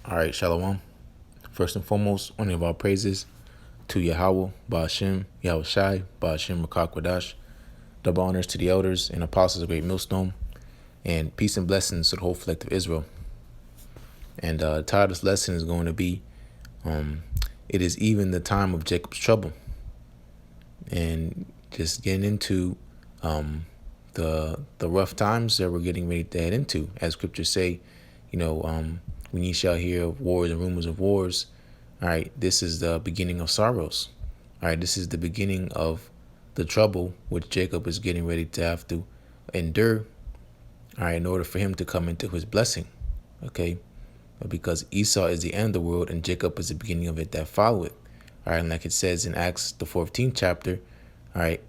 All right, Shalom. First and foremost, only of our praises to Yahawah, Ba'ashem, YAHAWASHI, Ba'ashem, Rakakwadash. Double honors to the elders and apostles of Great Millstone, and peace and blessings to the whole elect of Israel. And the title of this lesson is going to be, it is even the time of Jacob's trouble. And just getting into the rough times that we're getting ready to head into. As scriptures say, when ye shall hear of wars and rumors of wars, all right, this is the beginning of sorrows. All right, this is the beginning of the trouble which Jacob is getting ready to have to endure, all right, in order for him to come into his blessing, okay? But because Esau is the end of the world and Jacob is the beginning of it that follow it, all right, and like it says in Acts, the 14th chapter, all right,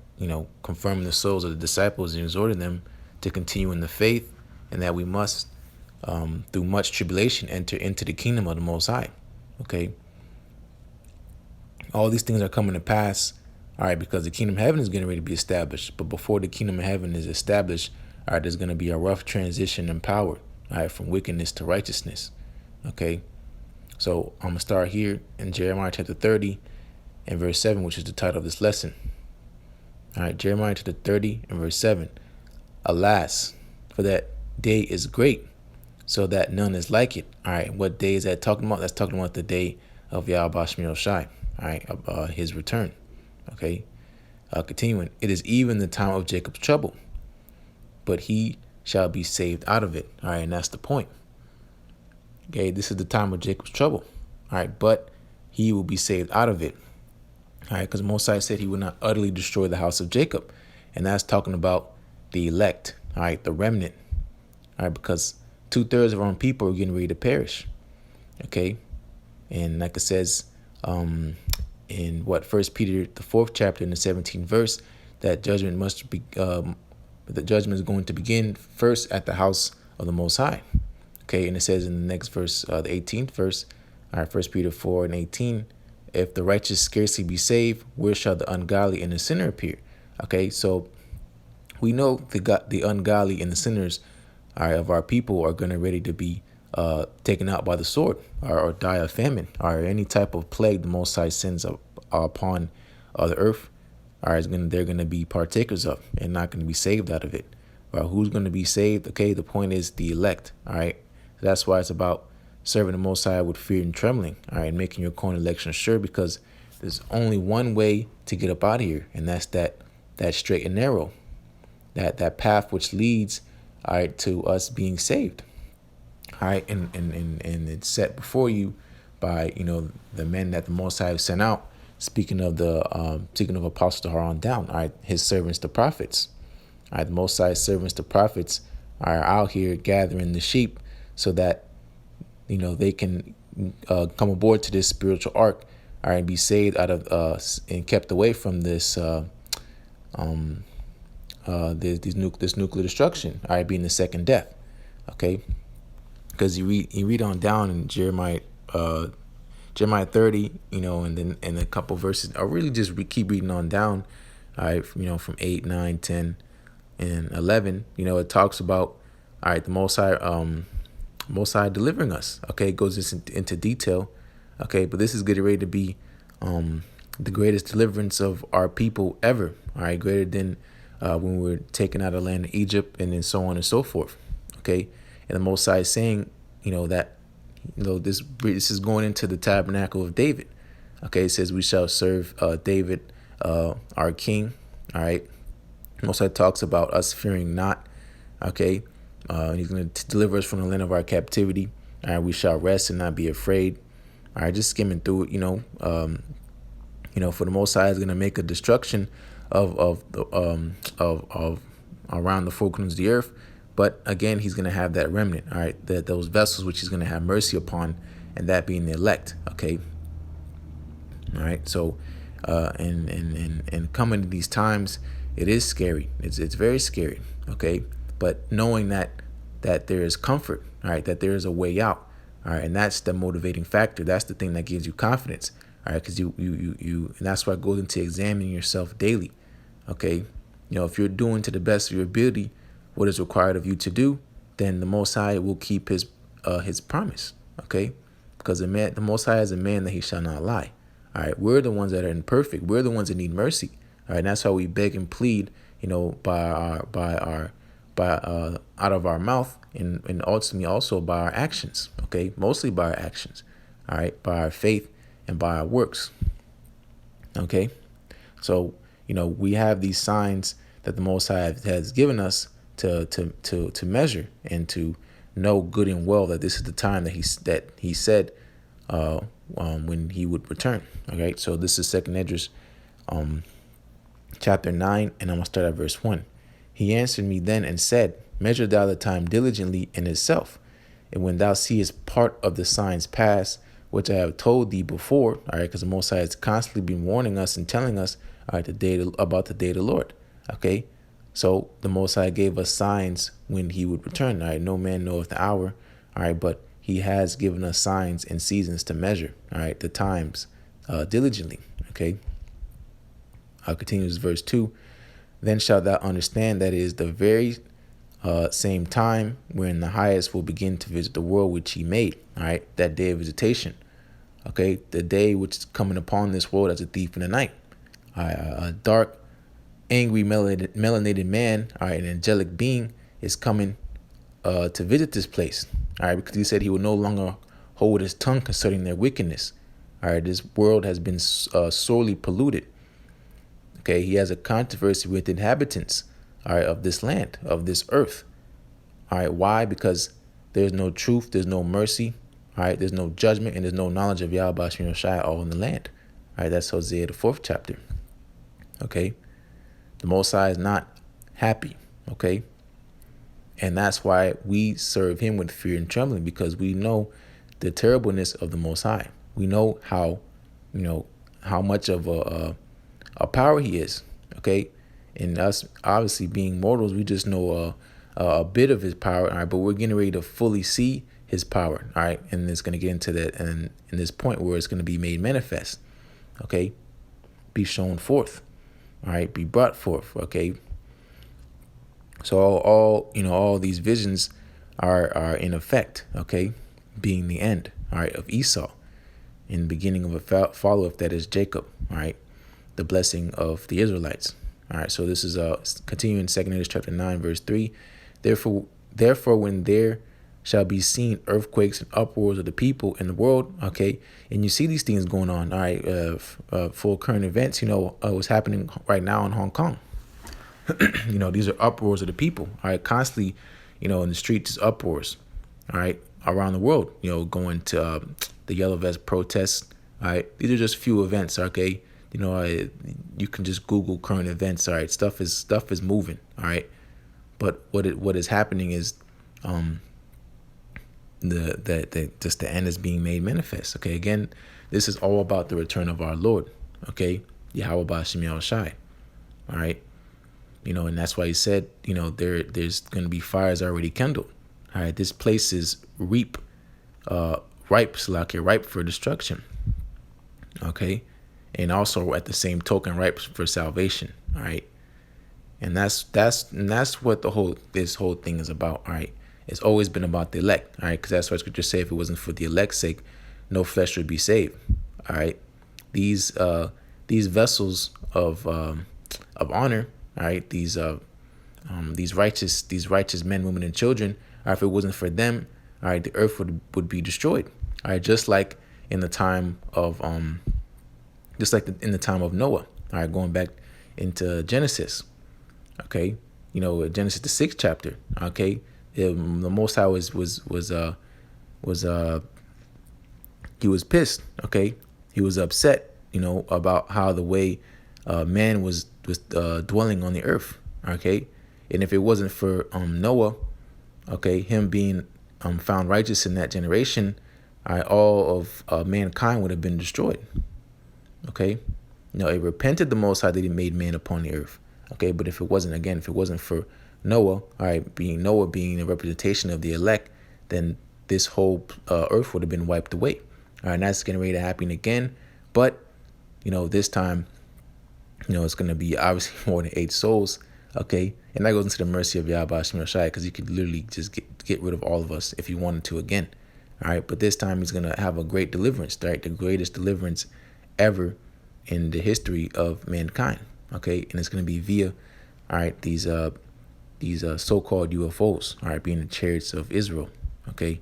confirming the souls of the disciples and exhorting them to continue in the faith, and that we must, through much tribulation, enter into the kingdom of the Most High, okay? All these things are coming to pass, all right, because the kingdom of heaven is getting ready to be established. But before the kingdom of heaven is established, all right, there's going to be a rough transition in power, all right, from wickedness to righteousness, okay? So I'm going to start here in Jeremiah chapter 30 and verse 7, which is the title of this lesson. All right, Jeremiah chapter 30 and verse 7. Alas, for that day is great, so that none is like it. All right, what day is that talking about? That's talking about the day of YAHAWASHI, all right, his return. Okay, continuing. It is even the time of Jacob's trouble, but he shall be saved out of it. All right, and that's the point. Okay, this is the time of Jacob's trouble. All right, but he will be saved out of it. All right, because Mosiah said he would not utterly destroy the house of Jacob. And that's talking about the elect, all right, the remnant. All right, because 2/3 of our own people are getting ready to perish. Okay, and like it says in First Peter, the 4th chapter, in the 17th verse, that judgment must be, the judgment is going to begin first at the house of the Most High. Okay, and it says in the next verse, the 18th verse, all right, 1 Peter 4 and 18, if the righteous scarcely be saved, where shall the ungodly and the sinner appear? Okay, so we know the ungodly and the sinners, all right, of our people are going to ready to be taken out by the sword, or die of famine, or any type of plague the Most High sends upon the earth. All right, they're going to be partakers of and not going to be saved out of it. Who's going to be saved? Okay, the point is the elect. All right, so that's why it's about serving the Most High with fear and trembling. All right, making your own election sure, because there's only one way to get up out of here, and that's that straight and narrow, that path which leads, all right, to us being saved. All right, and it's set before you by the men that the Most High sent out. Speaking of Apostle Tahar on down, all right, his servants, the prophets. All right, the Most High servants, the prophets, are out here gathering the sheep so that they can come aboard to this spiritual ark, all right, and be saved out of and kept away from this this nuclear destruction, all right, being the second death. Okay, because you read on down in Jeremiah 30, and then in a couple verses, I really just keep reading on down, all right, from 8, 9, 10, and 11. It talks about, all right, the Most High delivering us. Okay, it goes into detail. Okay, but this is getting ready to be the greatest deliverance of our people ever. All right, greater than when we were taken out of the land of Egypt, and then so on and so forth. Okay, and the Most High is saying, that this is going into the tabernacle of David. Okay, it says we shall serve David, our king. All right, Most High talks about us fearing not. Okay, he's going to deliver us from the land of our captivity. All right, we shall rest and not be afraid. All right, just skimming through it. For the Most High is going to make a destruction of around the four corners of the earth. But again, he's going to have that remnant, all right, those vessels which he's going to have mercy upon, and that being the elect. Okay, all right. So, and coming to these times, it is scary. It's very scary. Okay, but knowing that there is comfort, all right, that there is a way out, all right, and that's the motivating factor. That's the thing that gives you confidence, all right, because you, and that's why it goes into examining yourself daily. Okay, if you're doing to the best of your ability what is required of you to do, then the Most High will keep his promise. Okay, because the Most High is a man that he shall not lie. All right, we're the ones that are imperfect. We're the ones that need mercy. All right, and that's how we beg and plead, out of our mouth, and ultimately also by our actions. Okay, mostly by our actions. All right, by our faith and by our works. Okay, so we have these signs that the Most High has given us to measure and to know good and well that this is the time that he said when he would return. Okay, so this is 2nd Esdras chapter 9, and I'm gonna start at verse 1. He answered me then and said, measure thou the time diligently in itself, and when thou seest part of the signs pass, which I have told thee before, all right, because the Most High has constantly been warning us and telling us, all right, about the day of the Lord. Okay, so the Most High gave us signs when he would return. All right, no man knoweth the hour. All right, but he has given us signs and seasons to measure. All right, the times diligently. Okay, I'll continue with verse 2. Then shalt thou understand that it is the very same time when the highest will begin to visit the world which he made. All right, that day of visitation. Okay, the day which is coming upon this world as a thief in the night. A dark, angry, melanated man, all right, an angelic being, is coming to visit this place. All right, because he said he will no longer hold his tongue concerning their wickedness. All right, this world has been sorely polluted. Okay, he has a controversy with inhabitants, all right, of this land, of this earth. All right, why? Because there's no truth, there's no mercy, all right, there's no judgment, and there's no knowledge of YAHAWASHI all in the land. All right, that's Hosea the 4th chapter. Okay, the Most High is not happy. Okay, and that's why we serve him with fear and trembling, because we know the terribleness of the Most High. We know how much of a power he is. Okay, and us obviously being mortals, we just know a bit of his power. All right, but we're getting ready to fully see his power. All right, and it's going to get into that, and in this point where it's going to be made manifest. Okay, be shown forth. All right, be brought forth. Okay, so all these visions are in effect. Okay, being the end. All right, of Esau, in the beginning of a follow-up that is Jacob. All right, the blessing of the Israelites. All right, so this is continuing 2nd Esdras chapter 9 verse 3. Therefore, when there shall be seen earthquakes and uproars of the people in the world, okay, and you see these things going on, all right, for current events, what's happening right now in Hong Kong. These are uproars of the people, all right, constantly, in the streets is uproars, all right, around the world, going to the Yellow Vest protests, all right. These are just few events, okay. You can just Google current events, all right. Stuff is moving, all right. But what is happening is the end is being made manifest. Okay, again, this is all about the return of our Lord. Okay, YAHAWASHI. All right, and that's why he said, there's going to be fires already kindled. All right, this place is ripe for destruction. Okay, and also at the same token ripe for salvation. All right, and that's what this whole thing is about. All right. It's always been about the elect, all right, because that's what Scripture say. If it wasn't for the elect's sake, no flesh would be saved. All right, these vessels of honor, all right, these righteous men, women, and children. All right, if it wasn't for them, all right, the earth would be destroyed. All right, just like in the time of Noah. All right, going back into Genesis. Okay, Genesis the 6th chapter. Okay. The Most High was he was pissed. Okay, he was upset. About how the way man was dwelling on the earth. Okay, and if it wasn't for Noah, okay, him being found righteous in that generation, all of mankind would have been destroyed. Okay, it repented the Most High that he made man upon the earth. Okay, but if it wasn't for Noah, all right, Noah being a representation of the elect, then this whole earth would have been wiped away. All right, and that's getting ready to happen again. But, this time, it's going to be obviously more than 8 souls. Okay, and that goes into the mercy of YAHAWASHI, because he could literally just get rid of all of us if he wanted to again. All right, but this time he's gonna have a great deliverance, right? The greatest deliverance ever in the history of mankind. Okay, and it's gonna be via, all right, these so-called UFOs, all right, being the chariots of Israel. Okay,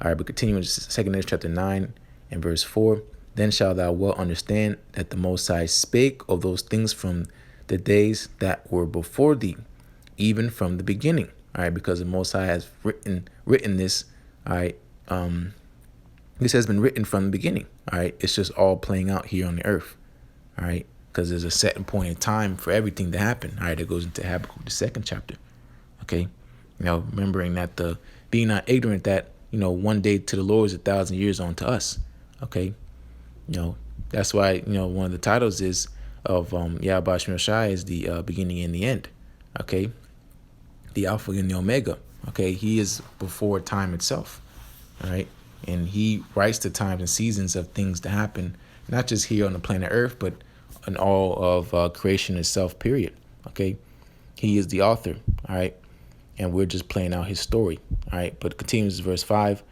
all right, but continuing Second Ezra chapter 9 and verse 4. Then shalt thou well understand that the Most High spake of those things from the days that were before thee, even from the beginning. All right, because the Most High has written this. All right, this has been written from the beginning. All right, it's just all playing out here on the earth. All right, because there's a set point in time for everything to happen. All right, it goes into Habakkuk, the 2nd chapter. Okay, remembering that being not ignorant that one day to the Lord is 1,000 years unto us. Okay, that's why one of the titles is of YAHAWASHI is the beginning and the end. Okay, the Alpha and the Omega. Okay, he is before time itself. All right, and he writes the times and seasons of things to happen, not just here on the planet Earth, but in all of creation itself. Period. Okay, he is the author. All right, and we're just playing out his story. All right, but it continues verse 5.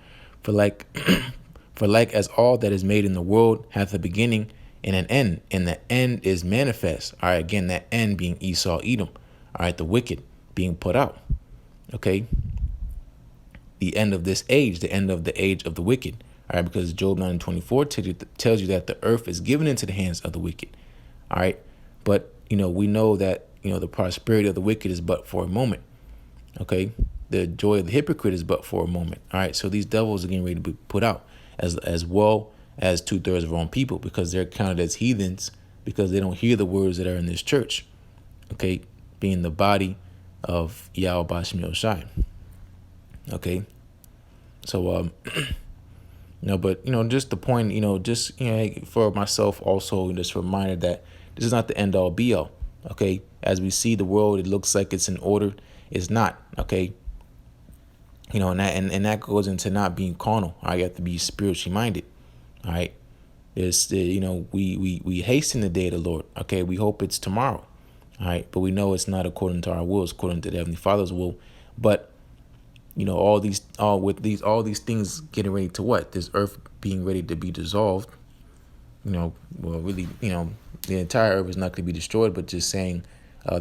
For like as all that is made in the world hath a beginning and an end, and the end is manifest. All right, again, that end being Esau, Edom. All right, the wicked being put out. Okay, the end of this age, the end of the age of the wicked. All right, because Job 9:24 tells you that the earth is given into the hands of the wicked. All right, but we know that the prosperity of the wicked is but for a moment. Okay, the joy of the hypocrite is but for a moment. All right, so these devils are getting ready to be put out, as well as 2/3 of our own people, because they're counted as heathens because they don't hear the words that are in this church. Okay, being the body of YAHAWASHI. Okay, so but just the point, just for myself also, just a reminder that this is not the end all be all. Okay, as we see the world, it looks like it's in order. It's not. Okay, and that goes into not being carnal. All right, you have to be spiritually minded. All right, it's we hasten the day of the Lord. Okay, we hope it's tomorrow. All right, but we know it's not according to our will. It's according to the Heavenly Father's will. But all these things getting ready to what? This earth being ready to be dissolved. Well, really, the entire earth is not going to be destroyed, but just saying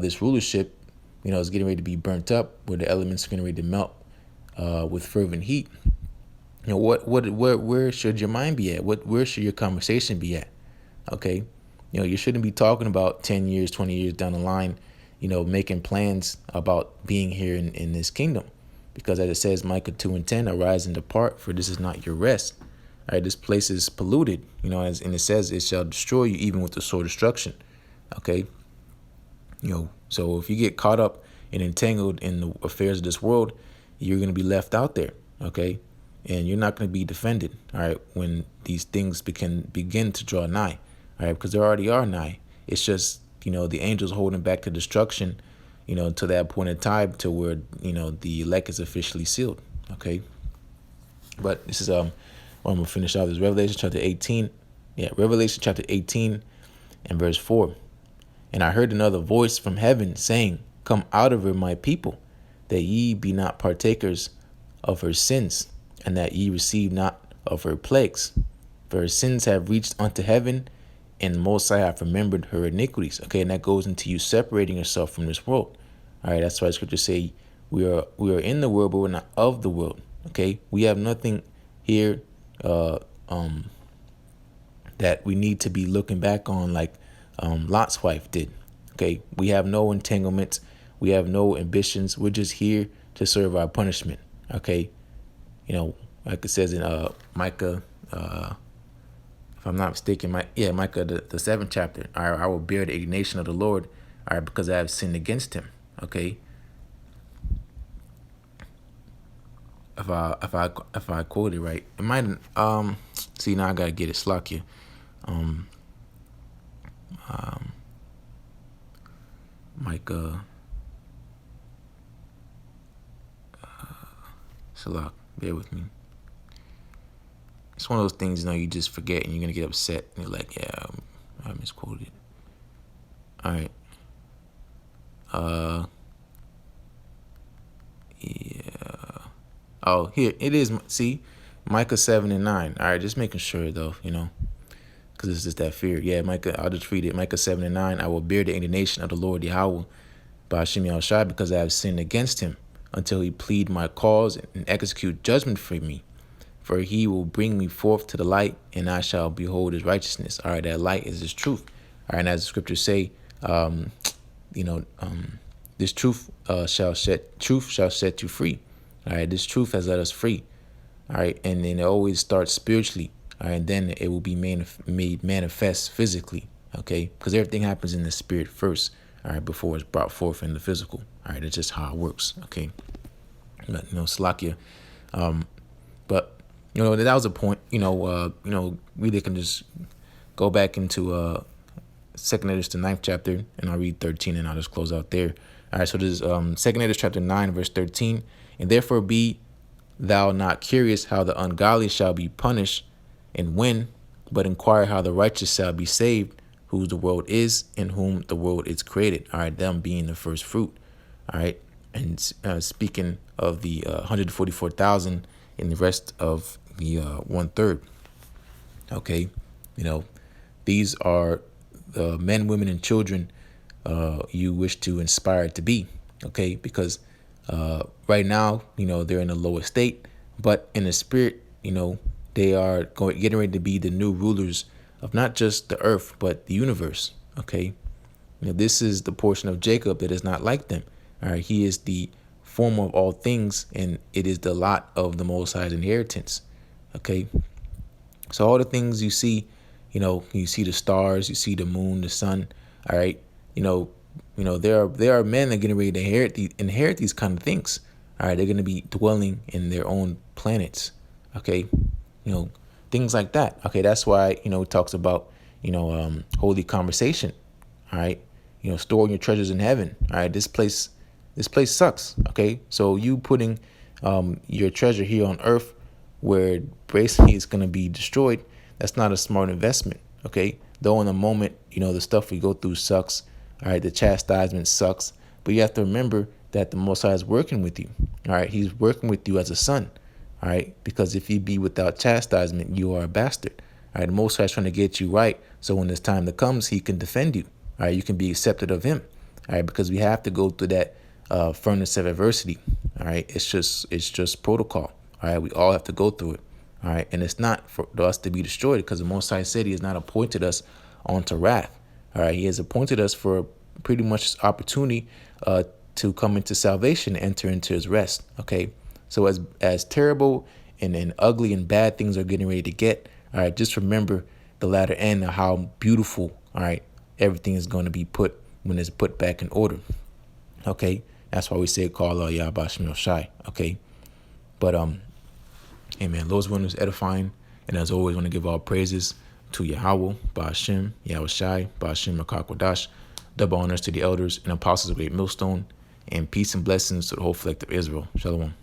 this rulership, is getting ready to be burnt up, where the elements are getting ready to melt with fervent heat. Where should your mind be at? Where should your conversation be at? Okay, you shouldn't be talking about 10 years, 20 years down the line, making plans about being here in this kingdom. Because as it says, Micah 2:10, arise and depart, for this is not your rest. All right, this place is polluted, and it says it shall destroy you even with the sword destruction. Okay, so if you get caught up and entangled in the affairs of this world, you're going to be left out there. Okay, and you're not going to be defended. All right, when these things begin to draw nigh. All right, because they already are nigh. It's just the angels holding back the destruction. To that point in time to where, the elect is officially sealed. Okay. But this is, where I'm going to finish off this Revelation chapter 18. Yeah. Revelation chapter 18 and verse 4. And I heard another voice from heaven saying, come out of her, my people, that ye be not partakers of her sins, and that ye receive not of her plagues. For her sins have reached unto heaven, and the Most High hath remembered her iniquities. Okay, and that goes into you separating yourself from this world. All right, that's why scriptures say we are in the world, but we're not of the world. Okay, we have nothing here that we need to be looking back on like Lot's wife did. Okay, we have no entanglements, we have no ambitions. We're just here to serve our punishment. Okay, like it says in Micah, if I'm not mistaken, Micah the 7th chapter. I will bear the indignation of the Lord, all right, because I have sinned against him. Okay. If I quote it right, it might see now I gotta get it Slakia. Micah Shalak, bear with me. It's one of those things, you just forget and you're gonna get upset and you're like, yeah, I misquoted. All right. Yeah. Oh, here it is. See, Micah 7:9. All right, just making sure though, because it's just that fear. Yeah, Micah, I'll just read it. Micah 7:9. I will bear the indignation of the Lord Yahawah by Hashem Yahushai, because I have sinned against him, until he plead my cause and execute judgment for me. For he will bring me forth to the light, and I shall behold his righteousness. All right, that light is his truth. All right, and as the scriptures say, this truth shall set you free. All right, this truth has let us free. All right, and then it always starts spiritually. All right, and then it will be made manifest physically. Okay, because everything happens in the spirit first. All right, before it's brought forth in the physical. All right, it's just how it works. Okay, but Slakia. But that was a point. We can just go back into 2nd Edis, the 9th chapter, and I'll read 13, and I'll just close out there. All right, so this 2nd Edis, chapter 9, verse 13, and therefore be thou not curious how the ungodly shall be punished, and when, but inquire how the righteous shall be saved, whose the world is, and whom the world is created. All right, them being the first fruit. All right, and speaking of the 144,000 and the rest of the 1/3. Okay, these are the men, women, and children you wish to inspire to be. Okay, because right now, they're in a lower state, but in the spirit, they are getting ready to be the new rulers of not just the earth, but the universe. Okay, this is the portion of Jacob that is not like them. All right, he is the former of all things, and it is the lot of the Most High's inheritance. Okay, so all the things you see, you see the stars, you see the moon, the sun. All right, there are men that are getting ready to inherit these kind of things. All right, they're going to be dwelling in their own planets. Okay, things like that. Okay, that's why it talks about holy conversation. All right, storing your treasures in heaven. All right, this place sucks. Okay, so you putting your treasure here on earth, where basically it's going to be destroyed. That's not a smart investment. Okay, though in the moment, the stuff we go through sucks. All right, the chastisement sucks, but you have to remember that the Most High is working with you. All right, he's working with you as a son. All right, because if you be without chastisement, you are a bastard. All right, the Most High is trying to get you right, so when this time that comes, he can defend you. All right, you can be accepted of him. All right, because we have to go through that furnace of adversity. All right, it's just protocol. All right, we all have to go through it. All right, and it's not for us to be destroyed, because the Most High said he has not appointed us onto wrath. All right, he has appointed us for pretty much this opportunity to come into salvation, enter into his rest. Okay, so as terrible and ugly and bad things are getting ready to get, all right, just remember the latter end of how beautiful, all right, everything is going to be put when it's put back in order. Okay, that's why we say call YAHAWASHI. Okay, but hey man, Lord's word is edifying, and as always, I want to give all praises to Yahawah, Ba'ashem, Yahawashi, Ba'ashem, Makakwadash. Double honors to the elders and apostles of Great Millstone, and peace and blessings to the whole collective Israel. Shalom.